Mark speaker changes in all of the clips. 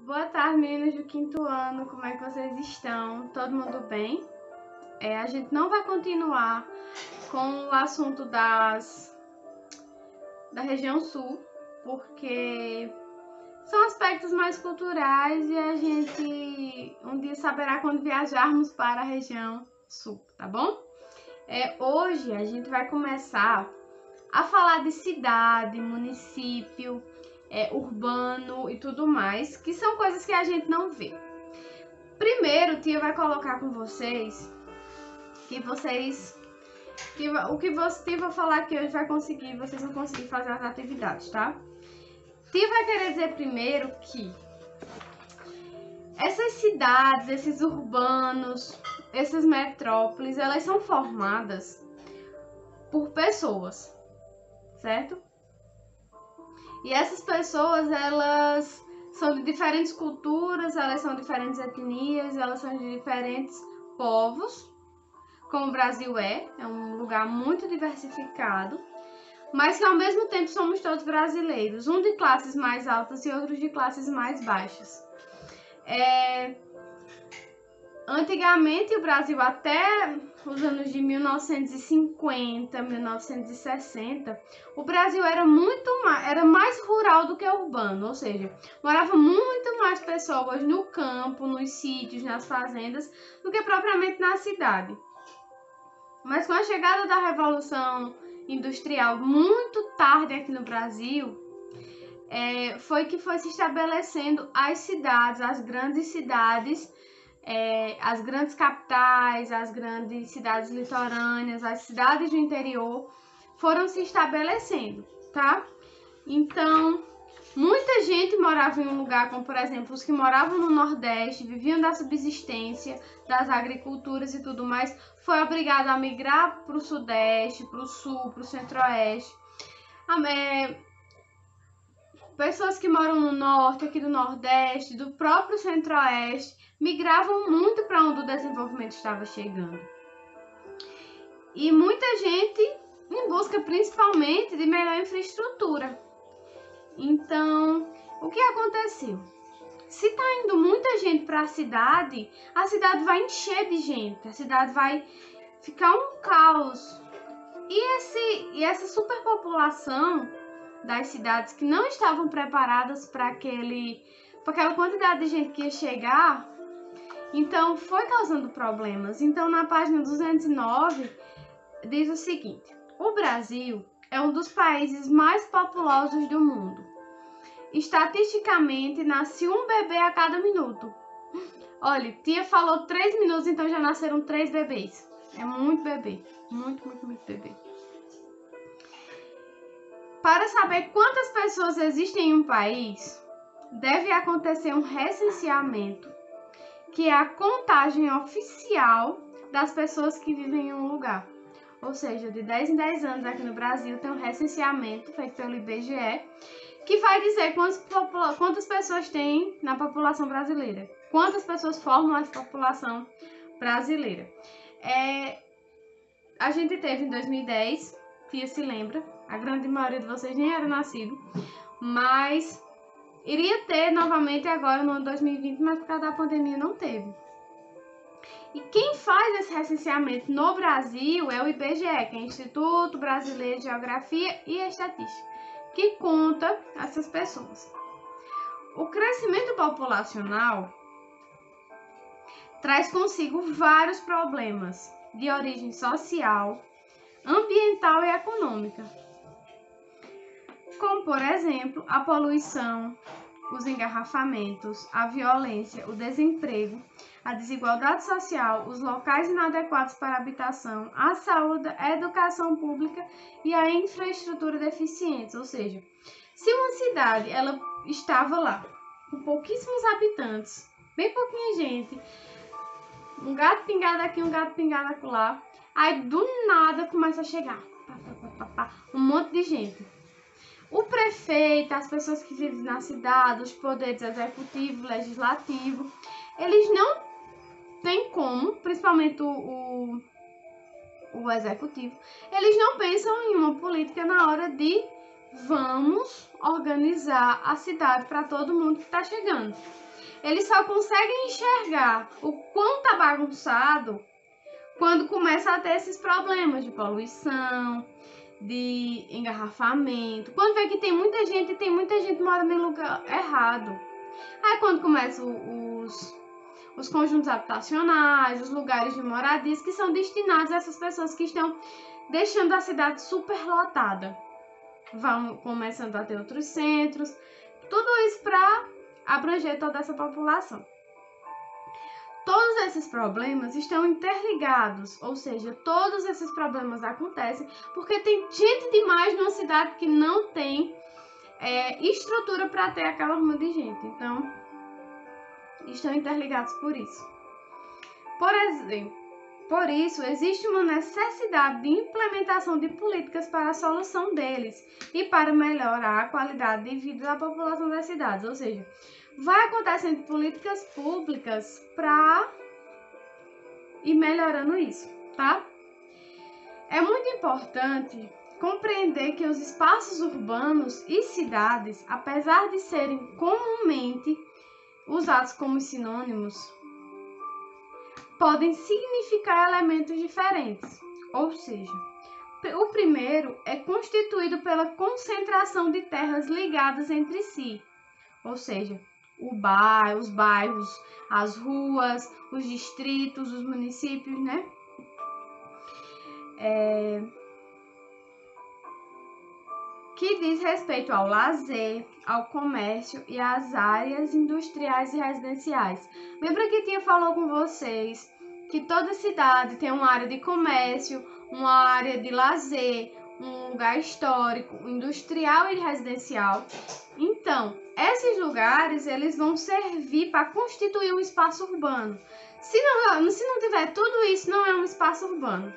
Speaker 1: Boa tarde, meninas do quinto ano, como é que vocês estão? Todo mundo bem? A gente não vai continuar com o assunto da região sul, porque são aspectos mais culturais e a gente um dia saberá quando viajarmos para a região sul, tá bom? Hoje a gente vai começar a falar de cidade, município, urbano e tudo mais, que são coisas que a gente não vê. Primeiro, tia vai colocar com vocês o que você vai falar que hoje vai conseguir, vocês vão conseguir fazer as atividades, tá? Tia vai querer dizer primeiro que essas cidades, esses urbanos, essas metrópoles, elas são formadas por pessoas, certo? E essas pessoas, elas são de diferentes culturas, elas são de diferentes etnias, elas são de diferentes povos, como o Brasil é um lugar muito diversificado, mas que ao mesmo tempo somos todos brasileiros, um de classes mais altas e outros de classes mais baixas. Antigamente, o Brasil, até os anos de 1950, 1960, o Brasil era mais rural do que urbano, ou seja, moravam muito mais pessoas no campo, nos sítios, nas fazendas, do que propriamente na cidade. Mas com a chegada da Revolução Industrial, muito tarde aqui no Brasil, foi que foi se estabelecendo as cidades, as grandes cidades, as grandes capitais, as grandes cidades litorâneas, as cidades do interior foram se estabelecendo, tá? Então, muita gente morava em um lugar, como por exemplo, os que moravam no Nordeste, viviam da subsistência, das agriculturas e tudo mais, foi obrigado a migrar para o Sudeste, para o Sul, para o Centro-Oeste. Pessoas que moram no Norte, aqui do Nordeste, do próprio Centro-Oeste, migravam muito para onde o desenvolvimento estava chegando. E muita gente em busca principalmente de melhor infraestrutura. Então, o que aconteceu? Se está indo muita gente para a cidade vai encher de gente, a cidade vai ficar um caos. E essa superpopulação das cidades que não estavam preparadas para aquela quantidade de gente que ia chegar, então foi causando problemas. Então, na página 209, diz o seguinte: o Brasil é um dos países mais populosos do mundo. Estatisticamente, nasce um bebê a cada minuto. Olha, tia falou 3 minutos, então já nasceram 3 bebês. É muito bebê, muito bebê. Para saber quantas pessoas existem em um país, deve acontecer um recenseamento, que é a contagem oficial das pessoas que vivem em um lugar. Ou seja, de 10 em 10 anos aqui no Brasil tem um recenseamento feito pelo IBGE, que vai dizer quantas pessoas tem na população brasileira, quantas pessoas formam essa população brasileira. A gente teve em 2010, Tia se lembra, a grande maioria de vocês nem era nascido, mas iria ter novamente agora no ano 2020, mas por causa da pandemia não teve. E quem faz esse recenseamento no Brasil é o IBGE, que é o Instituto Brasileiro de Geografia e Estatística, que conta essas pessoas. O crescimento populacional traz consigo vários problemas de origem social, ambiental e econômica, como, por exemplo, a poluição, os engarrafamentos, a violência, o desemprego, a desigualdade social, os locais inadequados para a habitação, a saúde, a educação pública e a infraestrutura deficientes. Ou seja, se uma cidade ela estava lá com pouquíssimos habitantes, bem pouquinha gente, um gato pingado aqui, um gato pingado acolá, aí do nada começa a chegar um monte de gente. O prefeito, as pessoas que vivem na cidade, os poderes executivo, legislativo, eles não têm como, principalmente o executivo, eles não pensam em uma política na hora de vamos organizar a cidade para todo mundo que está chegando. Eles só conseguem enxergar o quão tá bagunçado quando começa a ter esses problemas de poluição, de engarrafamento. Quando vê que tem muita gente e tem muita gente morando em lugar errado. Aí quando começam os conjuntos habitacionais, os lugares de moradias que são destinados a essas pessoas que estão deixando a cidade superlotada. Vão começando a ter outros centros, tudo isso para abranger toda essa população. Todos esses problemas estão interligados, ou seja, todos esses problemas acontecem porque tem gente demais numa cidade que não tem estrutura para ter aquela ruma de gente. Então, estão interligados por isso. Por exemplo, por isso, existe uma necessidade de implementação de políticas para a solução deles e para melhorar a qualidade de vida da população das cidades. Ou seja, vai acontecendo políticas públicas para ir melhorando isso, tá? É muito importante compreender que os espaços urbanos e cidades, apesar de serem comumente usados como sinônimos, podem significar elementos diferentes. Ou seja, o primeiro é constituído pela concentração de terras ligadas entre si, ou seja, os bairros, as ruas, os distritos, os municípios, né? Que diz respeito ao lazer, ao comércio e às áreas industriais e residenciais. Lembra que Tia falou com vocês que toda cidade tem uma área de comércio, uma área de lazer, um lugar histórico, industrial e residencial? Então, esses lugares eles vão servir para constituir um espaço urbano. Se não tiver tudo isso, não é um espaço urbano.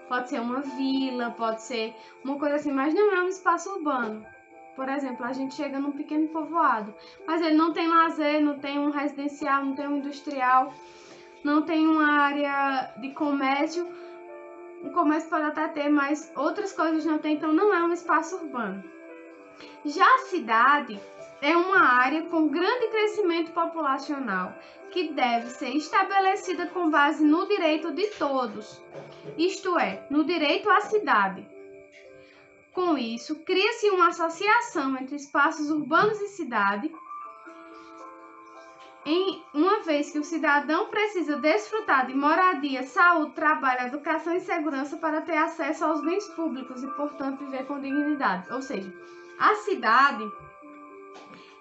Speaker 1: Pode ser uma vila, pode ser uma coisa assim, mas não é um espaço urbano. Por exemplo, a gente chega num pequeno povoado, mas ele não tem lazer, não tem um residencial, não tem um industrial, não tem uma área de comércio. O comércio pode até ter, mas outras coisas não tem, então não é um espaço urbano. Já a cidade é uma área com grande crescimento populacional, que deve ser estabelecida com base no direito de todos, isto é, no direito à cidade. Com isso, cria-se uma associação entre espaços urbanos e cidade, uma vez que o cidadão precisa desfrutar de moradia, saúde, trabalho, educação e segurança para ter acesso aos bens públicos e, portanto, viver com dignidade. Ou seja, a cidade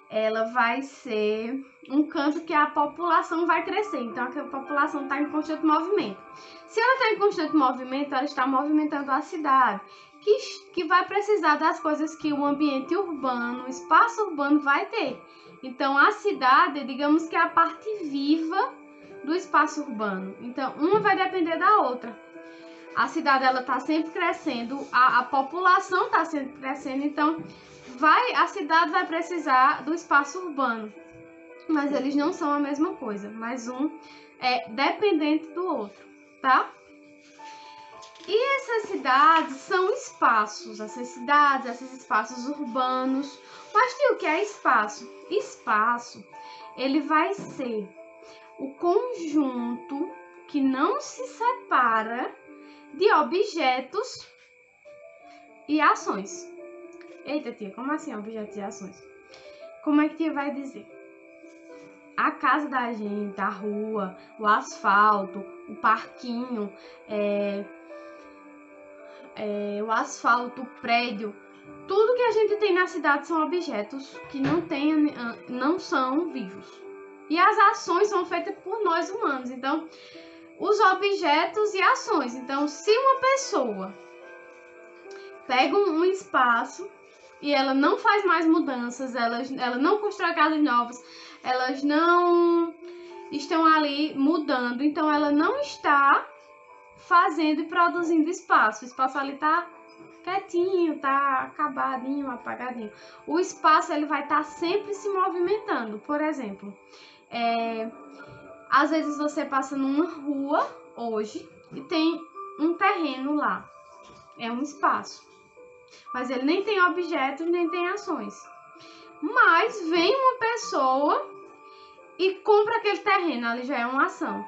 Speaker 1: ela vai ser um canto que a população vai crescer. Então, a população está em constante movimento. Se ela está em constante movimento, ela está movimentando a cidade, que vai precisar das coisas que o ambiente urbano, o espaço urbano vai ter. Então, a cidade, digamos que é a parte viva do espaço urbano. Então, uma vai depender da outra. A cidade ela está sempre crescendo, a população está sempre crescendo, então a cidade vai precisar do espaço urbano, mas eles não são a mesma coisa, mas um é dependente do outro, tá? E essas cidades são espaços, esses espaços urbanos. Mas o que é espaço? Espaço, ele vai ser o conjunto que não se separa de objetos e ações. Eita, tia, como assim objetos e ações? Como é que tia vai dizer? A casa da gente, a rua, o asfalto, o parquinho, o asfalto, o prédio, tudo que a gente tem na cidade são objetos que não são vivos. E as ações são feitas por nós humanos. Então, os objetos e ações. Então, se uma pessoa pega um espaço e ela não faz mais mudanças, ela não constrói casas novas, elas não estão ali mudando, então ela não está fazendo e produzindo espaço. O espaço ali está quietinho, está acabadinho, apagadinho. O espaço ele vai estar sempre se movimentando. Por exemplo, às vezes você passa numa rua hoje e tem um terreno lá. É um espaço. mas ele nem tem objetos, nem tem ações. Mas vem uma pessoa e compra aquele terreno, ali já é uma ação,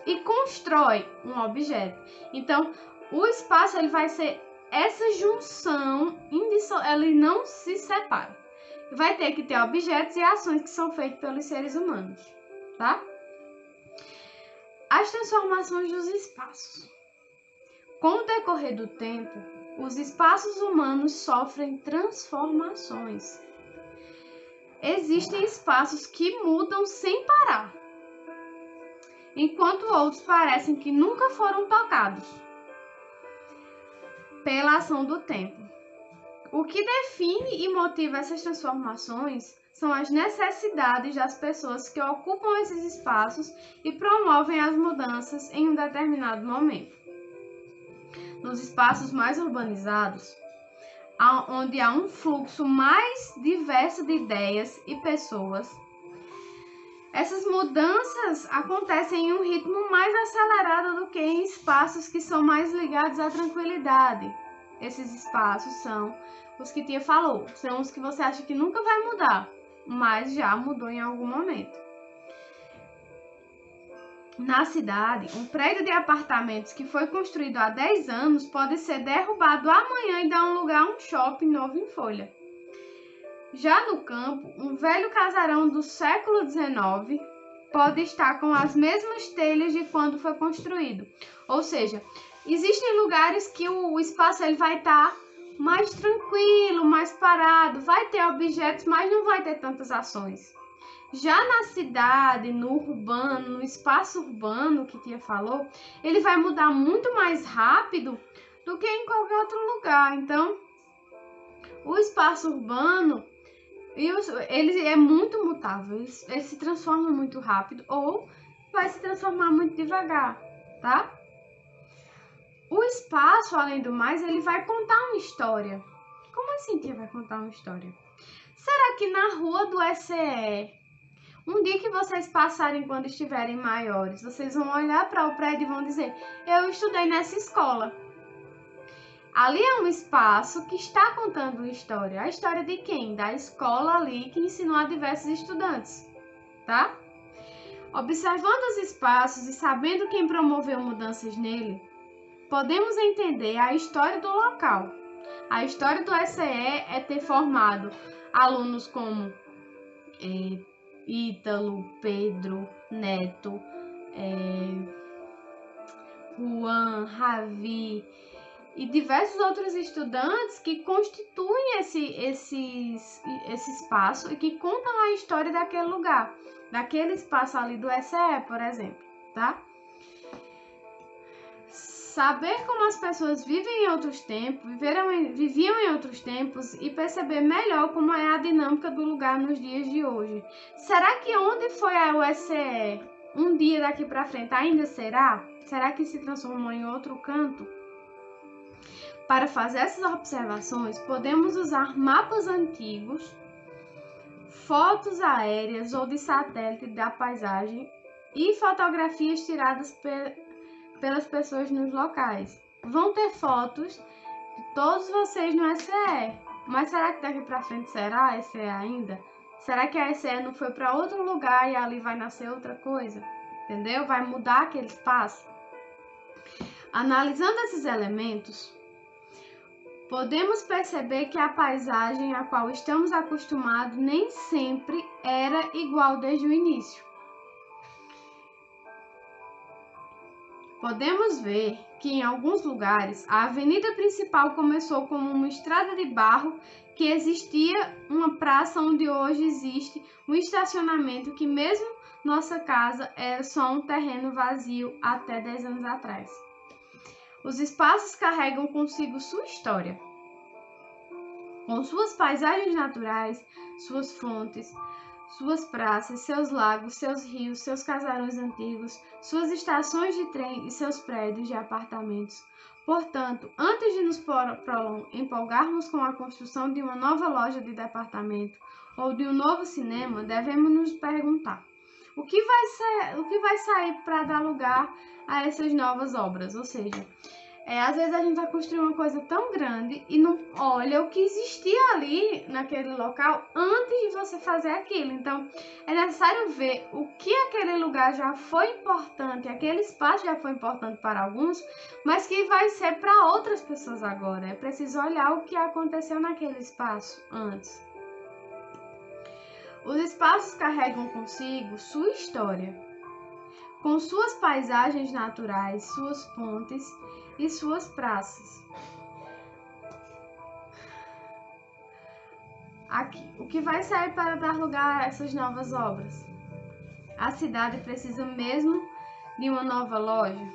Speaker 1: e constrói um objeto. Então, o espaço ele vai ser essa junção, ele não se separa. Vai ter que ter objetos e ações que são feitas pelos seres humanos, tá? As transformações dos espaços. Com o decorrer do tempo, os espaços humanos sofrem transformações. Existem espaços que mudam sem parar, enquanto outros parecem que nunca foram tocados pela ação do tempo. O que define e motiva essas transformações são as necessidades das pessoas que ocupam esses espaços e promovem as mudanças em um determinado momento. Nos espaços mais urbanizados, onde há um fluxo mais diverso de ideias e pessoas, essas mudanças acontecem em um ritmo mais acelerado do que em espaços que são mais ligados à tranquilidade. Esses espaços são os que Tia falou, são os que você acha que nunca vai mudar, mas já mudou em algum momento. Na cidade, um prédio de apartamentos que foi construído há 10 anos pode ser derrubado amanhã e dar lugar a um shopping novo em folha. Já no campo, um velho casarão do século XIX pode estar com as mesmas telhas de quando foi construído. Ou seja, existem lugares que o espaço ele vai estar mais tranquilo, mais parado, vai ter objetos, mas não vai ter tantas ações. Já na cidade, no urbano, no espaço urbano que Tia falou, ele vai mudar muito mais rápido do que em qualquer outro lugar. Então, o espaço urbano, ele é muito mutável, ele se transforma muito rápido ou vai se transformar muito devagar, tá? O espaço, além do mais, ele vai contar uma história. Como assim, Tia, vai contar uma história? Será que na rua do SCE, um dia que vocês passarem quando estiverem maiores, vocês vão olhar para o prédio e vão dizer: eu estudei nessa escola. Ali é um espaço que está contando uma história. A história de quem? Da escola ali que ensinou a diversos estudantes, tá? Observando os espaços e sabendo quem promoveu mudanças nele, podemos entender a história do local. A história do SCE é ter formado alunos como Ítalo, Pedro, Neto, Juan, Ravi e diversos outros estudantes que constituem esse espaço e que contam a história daquele lugar, daquele espaço ali do SCE, por exemplo, tá? Saber como as pessoas vivem em outros tempos, viviam em outros tempos e perceber melhor como é a dinâmica do lugar nos dias de hoje. Será que onde foi a USCE um dia daqui para frente ainda será? Será que se transformou em outro canto? Para fazer essas observações, podemos usar mapas antigos, fotos aéreas ou de satélite da paisagem e fotografias tiradas pelas pessoas nos locais. Vão ter fotos de todos vocês no SCE, mas será que daqui para frente será a SCE ainda? Será que a SCE não foi para outro lugar e ali vai nascer outra coisa? Entendeu? Vai mudar aquele espaço? Analisando esses elementos, podemos perceber que a paisagem a qual estamos acostumados nem sempre era igual desde o início. Podemos ver que em alguns lugares a avenida principal começou como uma estrada de barro que existia uma praça onde hoje existe um estacionamento que mesmo nossa casa era só um terreno vazio até 10 anos atrás. Os espaços carregam consigo sua história, com suas paisagens naturais, suas fontes, suas praças, seus lagos, seus rios, seus casarões antigos, suas estações de trem e seus prédios de apartamentos. Portanto, antes de nos empolgarmos com a construção de uma nova loja de departamento ou de um novo cinema, devemos nos perguntar: o que vai sair para dar lugar a essas novas obras? Ou seja, Às vezes a gente vai construir uma coisa tão grande e não olha o que existia ali naquele local antes de você fazer aquilo. Então, é necessário ver o que aquele lugar já foi importante, aquele espaço já foi importante para alguns, mas que vai ser para outras pessoas agora. É preciso olhar o que aconteceu naquele espaço antes. Os espaços carregam consigo sua história, com suas paisagens naturais, suas pontes e suas praças. Aqui, o que vai sair para dar lugar a essas novas obras? A cidade precisa mesmo de uma nova loja?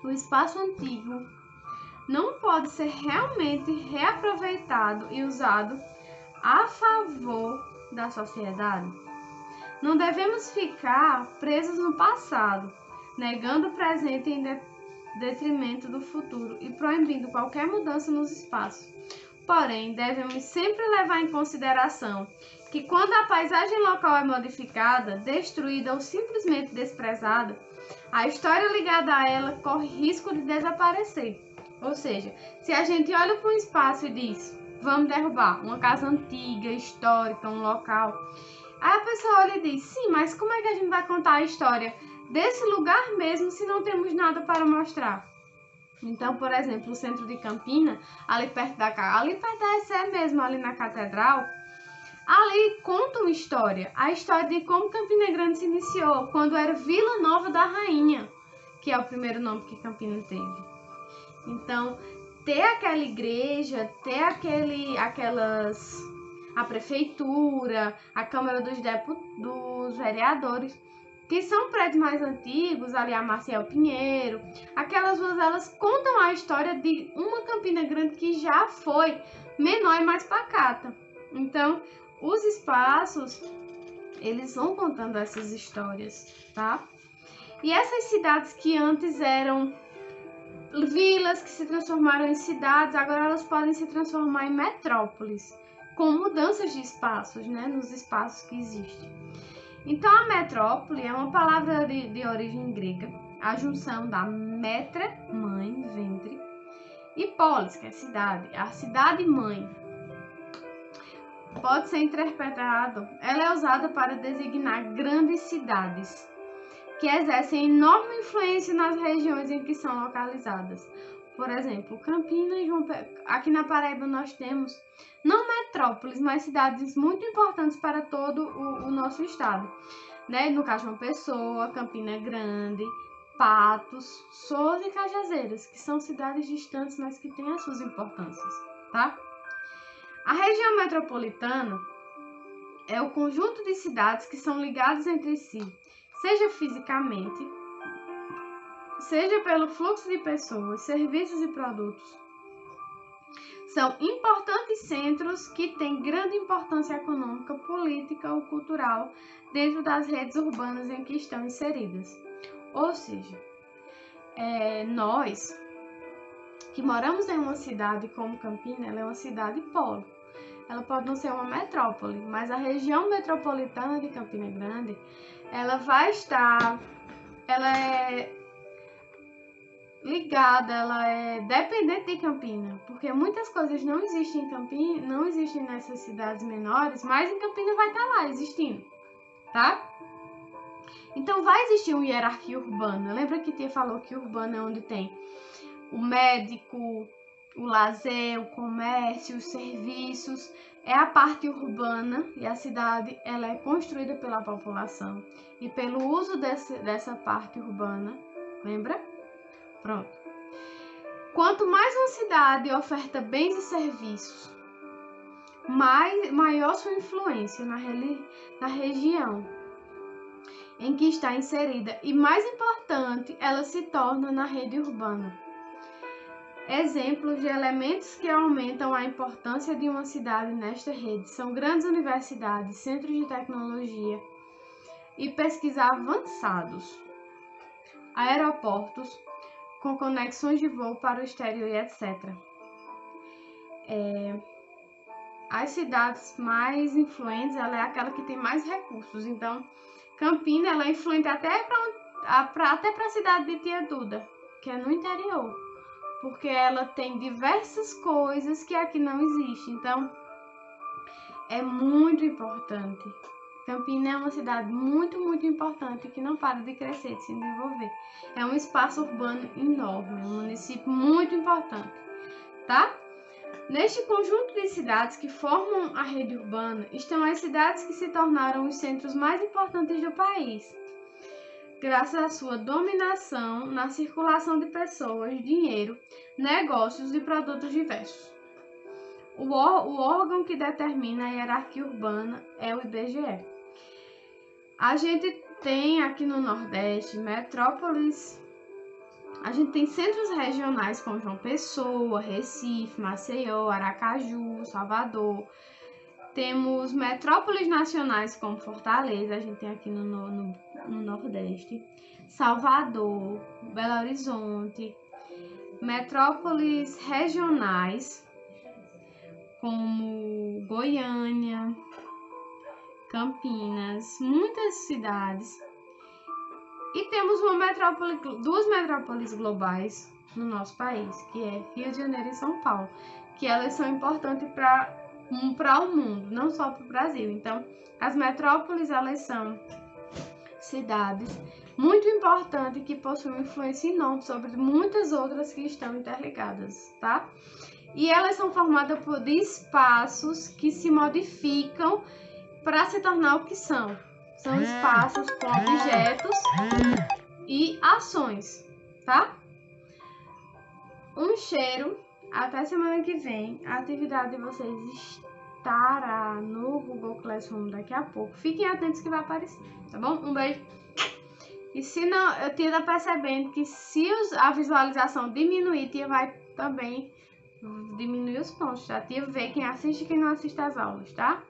Speaker 1: O espaço antigo não pode ser realmente reaproveitado e usado a favor da sociedade? Não devemos ficar presos no passado, negando o presente em detrimento do futuro e proibindo qualquer mudança nos espaços. Porém, devemos sempre levar em consideração que quando a paisagem local é modificada, destruída ou simplesmente desprezada, a história ligada a ela corre risco de desaparecer. Ou seja, se a gente olha para um espaço e diz, vamos derrubar uma casa antiga, histórica, um local, aí a pessoa olha e diz, sim, mas como é que a gente vai contar a história desse lugar mesmo se não temos nada para mostrar? Então, por exemplo, o centro de Campina, ali perto da ECE mesmo, ali na Catedral, ali conta uma história, a história de como Campina Grande se iniciou, quando era Vila Nova da Rainha, que é o primeiro nome que Campina teve. Então, ter aquela igreja, ter a prefeitura, a Câmara dos Vereadores, que são prédios mais antigos, ali a Maciel Pinheiro, aquelas ruas, elas contam a história de uma Campina Grande que já foi menor e mais pacata. Então, os espaços, eles vão contando essas histórias, tá? E essas cidades que antes eram vilas, que se transformaram em cidades, agora elas podem se transformar em metrópoles, com mudanças de espaços, né, nos espaços que existem. Então, a metrópole é uma palavra de origem grega, a junção da metra, mãe, ventre, e polis, que é cidade, a cidade-mãe. Pode ser interpretado, ela é usada para designar grandes cidades, que exercem enorme influência nas regiões em que são localizadas. Por exemplo, Campina e aqui na Paraíba nós temos, não metrópoles, mas cidades muito importantes para todo o nosso estado. Né? No caso, João Pessoa, Campina Grande, Patos, Souza e Cajazeiras, que são cidades distantes, mas que têm as suas importâncias, tá? A região metropolitana é o conjunto de cidades que são ligadas entre si, seja fisicamente, seja pelo fluxo de pessoas, serviços e produtos. São importantes centros que têm grande importância econômica, política ou cultural dentro das redes urbanas em que estão inseridas. Ou seja, nós que moramos em uma cidade como Campina, ela é uma cidade polo. Ela pode não ser uma metrópole, mas a região metropolitana de Campina Grande, ela vai estar, ela é ligada, ela é dependente de Campina, porque muitas coisas não existem em Campina, não existem nessas cidades menores, mas em Campina vai estar lá existindo, tá? Então vai existir uma hierarquia urbana. Lembra que Tia falou que urbano é onde tem o médico, o lazer, o comércio, os serviços, é a parte urbana, e a cidade ela é construída pela população e pelo uso dessa parte urbana, lembra? Pronto. Quanto mais uma cidade oferta bens e serviços, maior sua influência na região em que está inserida e mais importante ela se torna na rede urbana. Exemplos de elementos que aumentam a importância de uma cidade nesta rede são grandes universidades, centros de tecnologia e pesquisa avançados, aeroportos com conexões de voo para o exterior e etc. As cidades mais influentes, ela é aquela que tem mais recursos. Então, Campina ela é influente até para a cidade de Tia Duda, que é no interior. porque ela tem diversas coisas que aqui não existem. Então, é muito importante. Campina é uma cidade muito, muito importante que não para de crescer, de se desenvolver. É um espaço urbano enorme, um município muito importante, tá? Neste conjunto de cidades que formam a rede urbana, estão as cidades que se tornaram os centros mais importantes do país, graças à sua dominação na circulação de pessoas, dinheiro, negócios e produtos diversos. O órgão que determina a hierarquia urbana é o IBGE. A gente tem aqui no Nordeste metrópoles, a gente tem centros regionais como João Pessoa, Recife, Maceió, Aracaju, Salvador. Temos metrópoles nacionais como Fortaleza, a gente tem aqui no Nordeste, Salvador, Belo Horizonte. Metrópoles regionais como Goiânia, Campinas, muitas cidades. E temos duas metrópoles globais no nosso país, que é Rio de Janeiro e São Paulo, que elas são importantes para o mundo, não só para o Brasil. Então, as metrópoles, elas são cidades muito importantes que possuem influência enorme sobre muitas outras que estão interligadas, tá? E elas são formadas por espaços que se modificam para se tornar o que são. São espaços com objetos e ações, tá? Um cheiro. Até semana que vem. A atividade de vocês estará no Google Classroom daqui a pouco. Fiquem atentos que vai aparecer, tá bom? Um beijo. E se não, eu tinha percebendo que se a visualização diminuir, tia vai também diminuir os pontos, tá? Tia vê quem assiste e quem não assiste às aulas, tá?